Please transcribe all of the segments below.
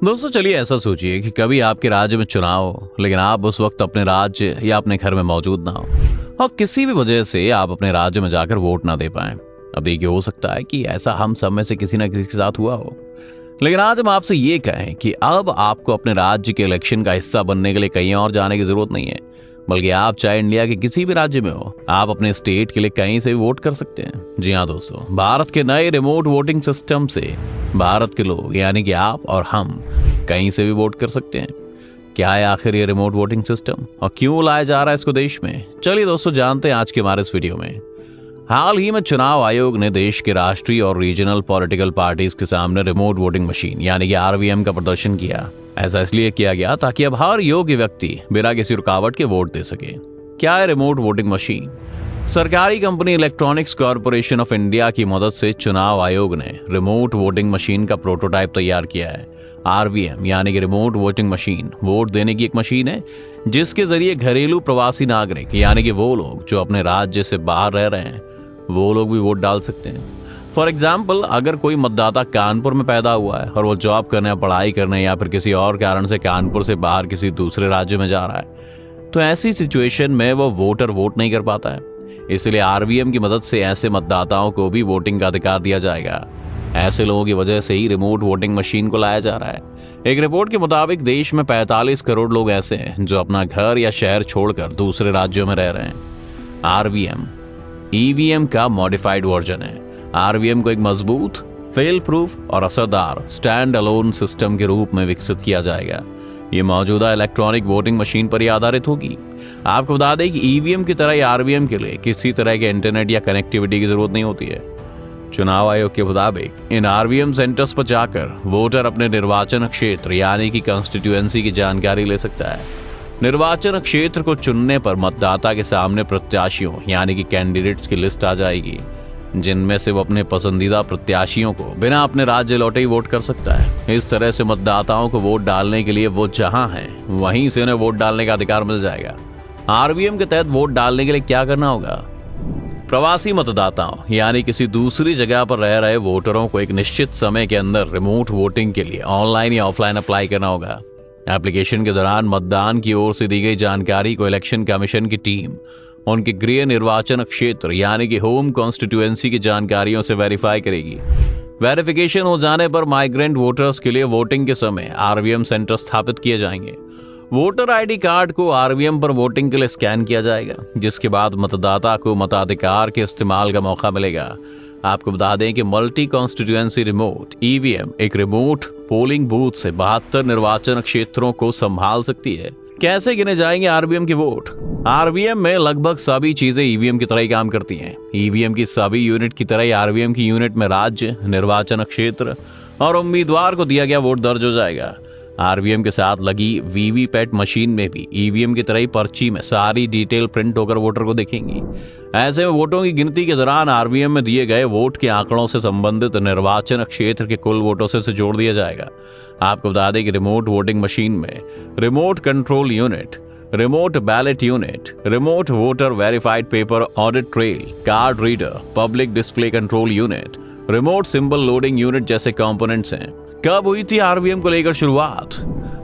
दोस्तों चलिए ऐसा सोचिए कि कभी आपके राज्य में चुनाव हो, लेकिन आप उस वक्त अपने राज्य या अपने घर में मौजूद ना हो और किसी भी वजह से आप अपने राज्य में जाकर वोट ना दे पाए। अब देखिए, हो सकता है कि ऐसा हम सब में से किसी ना किसी के साथ हुआ हो, लेकिन आज हम आपसे ये कहें कि अब आपको अपने राज्य के इलेक्शन का हिस्सा बनने के लिए कहीं और जाने की जरूरत नहीं है, बल्कि आप चाहे इंडिया के किसी भी राज्य में हो, आप अपने स्टेट के लिए कहीं से भी वोट कर सकते हैं। जी हाँ दोस्तों, भारत के नए रिमोट वोटिंग सिस्टम से भारत के लोग यानी कि आप और हम कहीं से भी वोट कर सकते हैं। क्या है आखिर ये रिमोट वोटिंग सिस्टम और क्यों लाया जा रहा है इसको देश में? चलिए दोस्तों जानते हैं आज के हमारे इस वीडियो में। हाल ही में चुनाव आयोग ने देश के राष्ट्रीय और रीजनल पॉलिटिकल पार्टीज के सामने रिमोट वोटिंग मशीन यानी कि आरवीएम का प्रदर्शन किया। ऐसा इसलिए किया गया ताकि अब हर योग्य व्यक्ति बिना किसी रुकावट के वोट दे सके। क्या है रिमोट वोटिंग मशीन? सरकारी company electronics corporation of India की मदद से चुनाव आयोग ने रिमोट वोटिंग मशीन का प्रोटोटाइप तैयार किया है। आरवीएम यानी कि रिमोट वोटिंग मशीन वोट देने की एक मशीन है जिसके जरिए घरेलू प्रवासी नागरिक यानी कि वो लोग जो अपने राज्य से बाहर रह रहे हैं वो लोग भी वोट डाल सकते हैं। फॉर एग्जाम्पल, अगर कोई मतदाता कानपुर में पैदा हुआ है और वो जॉब करने, पढ़ाई करने या फिर किसी और कारण से कानपुर से बाहर किसी दूसरे राज्य में जा रहा है, तो ऐसी सिचुएशन में वो वोटर वोट नहीं कर पाता है। इसलिए आरवीएम की मदद से ऐसे मतदाताओं को भी वोटिंग का अधिकार दिया जाएगा। ऐसे लोगों की वजह से ही रिमोट वोटिंग मशीन को लाया जा रहा है। एक रिपोर्ट के मुताबिक देश में 45 करोड़ लोग ऐसे हैं जो अपना घर या शहर छोड़कर दूसरे राज्यों में रह रहे हैं। आरवीएम ईवीएम का मॉडिफाइड वर्जन है। आरवीएम को एक मजबूत, फेल प्रूफ और असरदार स्टैंड अलोन सिस्टम के रूप में विकसित किया जाएगा। ये मौजूदा इलेक्ट्रॉनिक वोटिंग मशीन पर ही आधारित होगी। आपको बता दें कि ईवीएम की तरह आरवीएम के लिए किसी तरह के इंटरनेट या कनेक्टिविटी की जरूरत नहीं होती है। चुनाव आयोग के मुताबिक इन आरवीएम सेंटर्स पर जाकर वोटर अपने निर्वाचन क्षेत्र यानी कि कंस्टिट्यूएंसी की जानकारी ले सकता है। निर्वाचन क्षेत्र को चुनने पर मतदाता के सामने प्रत्याशियों यानी कि कैंडिडेट्स की लिस्ट आ जाएगी, जिनमें से वो अपने पसंदीदा प्रत्याशियों को बिना अपने राज्य लौटे ही वोट कर सकता है। इस तरह से मतदाताओं को वोट डालने के लिए वो जहां हैं वहीं से उन्हें वोट डालने का अधिकार मिल जाएगा। आरवीएम के तहत वोट डालने के लिए क्या करना होगा? प्रवासी मतदाताओं यानी किसी दूसरी जगह पर रह रहे वोटरों को एक निश्चित समय के अंदर रिमोट वोटिंग के लिए ऑनलाइन या ऑफलाइन अप्लाई करना होगा। एप्लीकेशन के दौरान मतदान की ओर से दी गई जानकारी को इलेक्शन कमीशन की टीम उनके गृह निर्वाचन क्षेत्र यानी कि होम कॉन्स्टिट्यूएंसी की जानकारियों से वेरीफाई करेगी। वेरिफिकेशन हो जाने पर माइग्रेंट वोटर्स के लिए वोटिंग के समय आरवीएम सेंटर स्थापित किए जाएंगे। वोटर आईडी कार्ड को आरवीएम पर वोटिंग के लिए स्कैन किया जाएगा, जिसके बाद मतदाता को मताधिकार के इस्तेमाल का मौका मिलेगा। आपको बता दें कि मल्टी कॉन्स्टिट्यूएंसी रिमोट ईवीएम एक रिमोट पोलिंग बूथ से 72 निर्वाचन क्षेत्रों को संभाल सकती है। कैसे गिने जाएंगे आरवीएम के वोट? आरवीएम में लगभग सभी चीजें ईवीएम की तरह ही काम करती हैं। ईवीएम की सभी यूनिट की तरह ही आरवीएम की यूनिट में राज्य, निर्वाचन क्षेत्र और उम्मीदवार को दिया गया वोट दर्ज हो जाएगा। आरवीएम के साथ लगी वीवीपैट मशीन में भी ईवीएम की तरह ही पर्ची में सारी डिटेल प्रिंट होकर वोटर को दिखेंगी। ऐसे में वोटों की गिनती के दौरान आरवीएम में दिए गए वोट के आंकड़ों से संबंधित निर्वाचन क्षेत्र के कुल वोटों से जोड़ दिया जाएगा। आपको बता दें कि रिमोट वोटिंग मशीन में remote control unit, remote ballot unit, remote voter verified paper audit trail, card reader, public display control unit, remote symbol loading unit जैसे कंपोनेंट्स हैं। कब हुई थी आरवीएम को लेकर शुरुआत?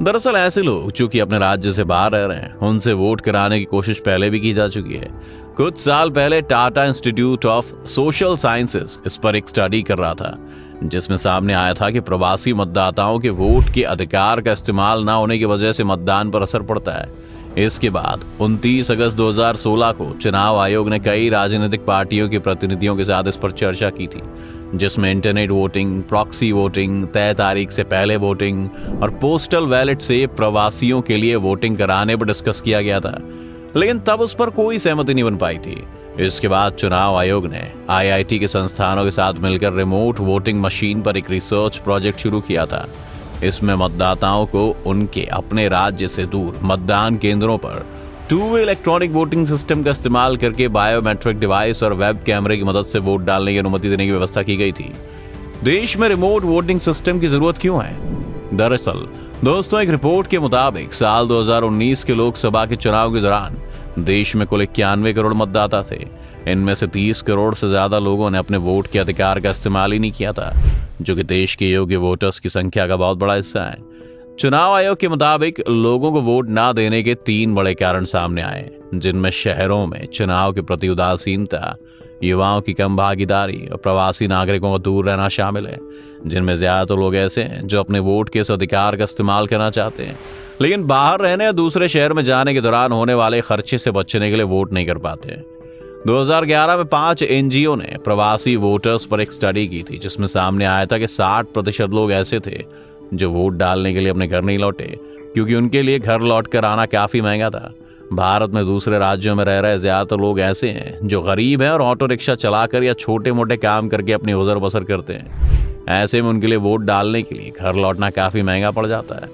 दरअसल ऐसे लोग जो कि अपने राज्य से बाहर रह रहे हैं उनसे वोट कराने की कोशिश पहले भी की जा चुकी है। कुछ साल पहले Tata institute of social sciences इस पर एक स्टडी कर रहा था, जिसमें सामने आया था कि प्रवासी मतदाताओं के वोट के अधिकार का इस्तेमाल न होने की वजह से मतदान पर असर पड़ता है। इसके बाद 29 अगस्त 2016 को चुनाव आयोग ने कई राजनीतिक पार्टियों के प्रतिनिधियों के साथ इस पर चर्चा की थी, जिसमें इंटरनेट वोटिंग, प्रॉक्सी वोटिंग, तय तारीख से पहले वोटिंग और पोस्टल बैलेट से प्रवासियों के लिए वोटिंग कराने पर डिस्कस किया गया था, लेकिन तब उस पर कोई सहमति नहीं बन पाई थी। इसके बाद चुनाव आयोग ने आईआईटी के संस्थानों के साथ मिलकर रिमोट वोटिंग मशीन पर एक रिसर्च प्रोजेक्ट शुरू किया था। इसमें मतदाताओं को उनके अपने राज्य से दूर मतदान केंद्रों पर two way electronic voting system का इस्तेमाल करके बायोमेट्रिक डिवाइस और वेब कैमरे की मदद से वोट डालने की अनुमति देने की व्यवस्था की गई थी। देश में रिमोट वोटिंग सिस्टम की जरूरत क्यों है? दरअसल दोस्तों, एक रिपोर्ट के मुताबिक साल 2019 के लोकसभा के चुनाव के दौरान देश में कुल 91 करोड़ मतदाता थे। इनमें से 30 करोड़ से ज्यादा लोगों ने अपने वोट के अधिकार का इस्तेमाल ही नहीं किया था, जो कि देश के योग्य वोटर्स की संख्या का बहुत बड़ा हिस्सा है। चुनाव आयोग के मुताबिक लोगों को वोट ना देने के 3 बड़े कारण सामने आए, जिनमें शहरों में चुनाव के प्रति उदासीनता, युवाओं की कम भागीदारी और प्रवासी नागरिकों को दूर रहना शामिल है, जिनमें ज्यादातर लोग ऐसे हैं जो अपने वोट के इस अधिकार का इस्तेमाल करना चाहते हैं, लेकिन बाहर रहने या दूसरे शहर में जाने के दौरान होने वाले खर्चे से बचने के लिए वोट नहीं कर पाते। 2011 में 5 एनजीओ ने प्रवासी वोटर्स पर एक स्टडी की थी, जिसमें सामने आया था कि 60% लोग ऐसे थे जो वोट डालने के लिए अपने घर नहीं लौटे, क्योंकि उनके लिए घर लौट कर आना काफी महंगा था। भारत में दूसरे राज्यों में रह रहे ज्यादातर लोग ऐसे हैं जो गरीब हैं और ऑटो रिक्शा चलाकर या छोटे मोटे काम करके अपनी गुजर बसर करते हैं। ऐसे में उनके लिए वोट डालने के लिए घर लौटना काफी महंगा पड़ जाता है।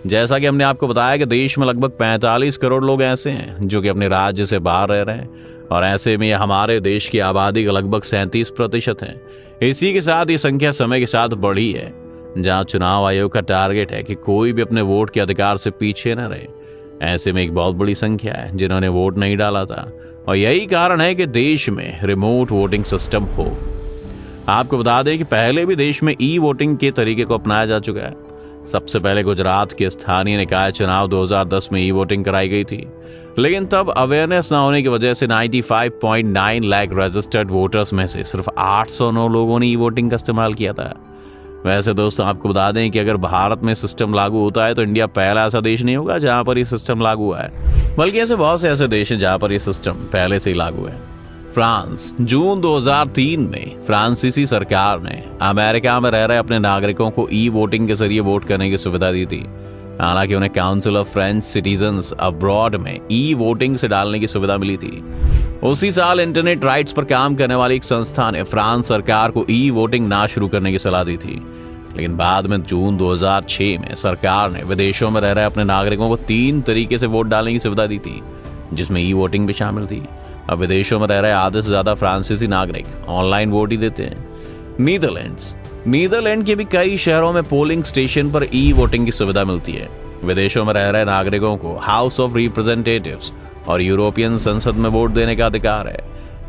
जैसा कि हमने आपको बताया कि देश में लगभग 45 करोड़ लोग ऐसे हैं जो कि अपने राज्य से बाहर रह रहे हैं, और ऐसे में हमारे देश की आबादी का लगभग 37% है। इसी के साथ ये संख्या समय के साथ बढ़ी है। जहां चुनाव आयोग का टारगेट है कि कोई भी अपने वोट के अधिकार से पीछे न रहे, ऐसे में एक बहुत बड़ी संख्या है जिन्होंने वोट नहीं डाला था, और यही कारण है कि देश में रिमोट वोटिंग सिस्टम हो। आपको बता दें कि पहले भी देश में ई वोटिंग के तरीके को अपनाया जा चुका है। सबसे पहले गुजरात के स्थानीय निकाय चुनाव 2010 में ई वोटिंग कराई गई थी, लेकिन तब अवेयरनेस न होने की वजह से 95.9 लाख रजिस्टर्ड वोटर्स में से सिर्फ 809 लोगों ने ई वोटिंग का इस्तेमाल किया था। वैसे दोस्तों, आपको बता दें कि अगर भारत में सिस्टम लागू होता है तो इंडिया पहला ऐसा देश नहीं होगा जहां पर ये सिस्टम लागू हुआ है, बल्कि ऐसे बहुत से ऐसे देश हैं जहां पर ये सिस्टम पहले से ही लागू है। फ्रांस, जून 2003 में फ्रांसीसी सरकार ने अमेरिका में रह रहे अपने नागरिकों को ई वोटिंग के जरिए वोट करने की सुविधा दी थी। हालांकि उन्हें council of French citizens abroad में ई वोटिंग से डालने की सुविधा मिली थी। उसी साल इंटरनेट राइट्स पर काम करने वाली एक संस्था ने फ्रांस सरकार को ई वोटिंग ना शुरू करने की सलाह दी थी, लेकिन बाद में जून 2006 में सरकार ने विदेशों में रह रहे अपने नागरिकों को 3 तरीके से वोट डालने की सुविधा दी थी, जिसमें ई वोटिंग भी शामिल थी। अब विदेशों में रह रहे आधे से ज्यादा फ्रांसीसी नागरिक ऑनलाइन वोट ही देते हैं। नीदरलैंड के भी कई शहरों में पोलिंग स्टेशन पर ई वोटिंग की सुविधा मिलती है। विदेशों में रह रहे नागरिकों को हाउस ऑफ रिप्रेजेंटेटिव्स और यूरोपियन संसद में वोट देने का अधिकार है।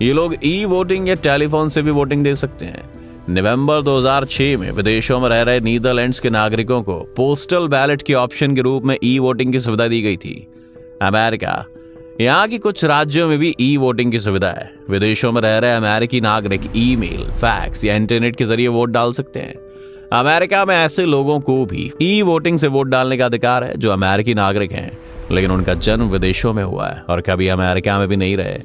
ये लोग ई वोटिंग या टेलीफोन से भी वोटिंग दे सकते हैं। नवंबर 2006 में विदेशों में रह रहे नीदरलैंड्स के नागरिकों को पोस्टल बैलेट के ऑप्शन के रूप में ई वोटिंग की सुविधा दी गई थी। अमेरिका, यहाँ की कुछ राज्यों में भी ई वोटिंग की सुविधा है। विदेशों में रह रहे अमेरिकी नागरिक ईमेल, फैक्स या इंटरनेट के जरिए वोट डाल सकते हैं। अमेरिका में ऐसे लोगों को भी ई वोटिंग से वोट डालने का अधिकार है जो अमेरिकी नागरिक हैं, लेकिन उनका जन्म विदेशों में हुआ है और कभी अमेरिका में भी नहीं रहे।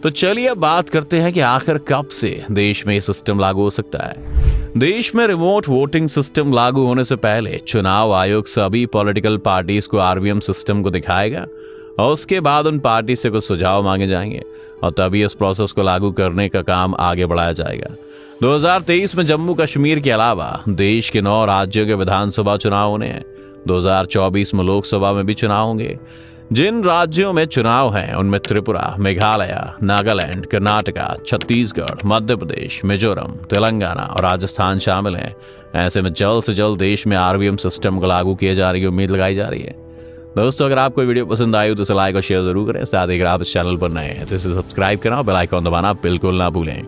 तो चलिए अब बात करते हैं कि आखिर कब से देश में ये सिस्टम लागू हो सकता है। देश में रिमोट वोटिंग सिस्टम लागू होने से पहले चुनाव आयोग सभी पॉलिटिकल पार्टीज को आरवीएम सिस्टम को दिखाएगा, और उसके बाद उन पार्टी से कुछ सुझाव मांगे जाएंगे, और तभी इस प्रोसेस को लागू करने का काम आगे बढ़ाया जाएगा। 2023 में जम्मू कश्मीर के अलावा देश के 9 राज्यों के विधानसभा चुनाव होने हैं। 2024 में लोकसभा में भी चुनाव होंगे। जिन राज्यों में चुनाव हैं उनमें त्रिपुरा, मेघालय, नागालैंड, कर्नाटका, छत्तीसगढ़, मध्य प्रदेश, मिजोरम, तेलंगाना और राजस्थान शामिल हैं। ऐसे में जल्द से जल्द देश में आरवीएम सिस्टम को लागू किए जाने की उम्मीद लगाई जा रही है। दोस्तों, अगर आपको वीडियो पसंद आई हो तो इसे लाइक और शेयर जरूर करें। साथ ही अगर आप इस चैनल पर नए हैं तो इसे सब्सक्राइब करना और बेल आइकन दबाना बिल्कुल ना भूलें।